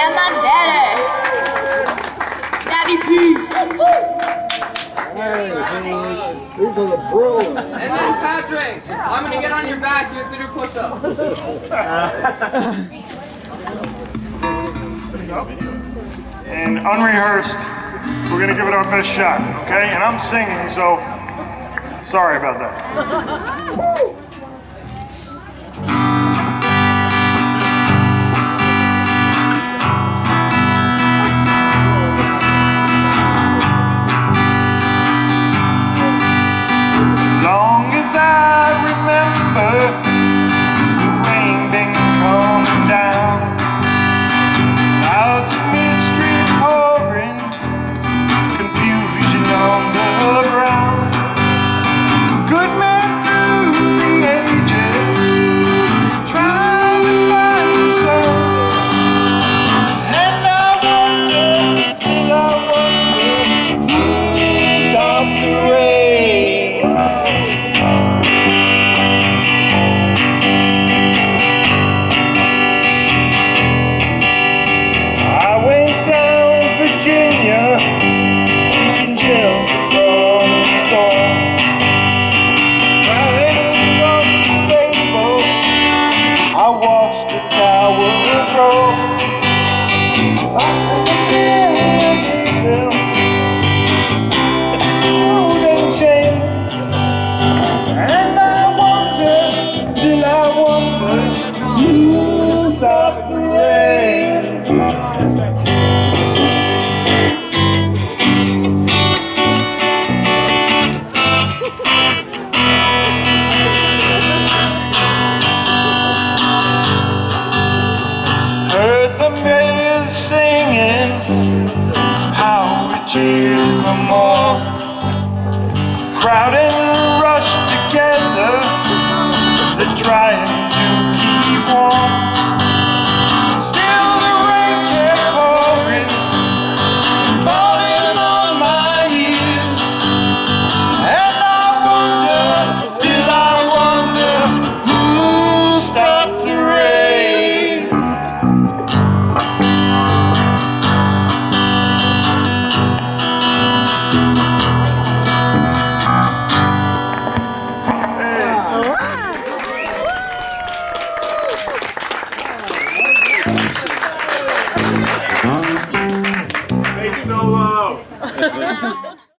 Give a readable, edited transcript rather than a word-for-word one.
and my daddy. Daddy P. Hey, these are the bros. And then Patrick, I'm gonna get on your back. You have to do push-ups. And unrehearsed, we're gonna give it our best shot, okay? And I'm singing, so sorry about that. Long as I remember, the rain been coming down. Clouds of mystery pouring, confusion on the ground. Good man through the ages, trying to find the sun. And I wonder, till I wonder, stop the rain. I went down Virginia, seeking shelter from the storm. Riding across the rainbow, I watched the towers roll. I was there them, old and changed. And I wonder, still I wonder, to stop the rain. Heard the millions singing, how we cheered for more. Crowd and rush together, they're trying to keep warm.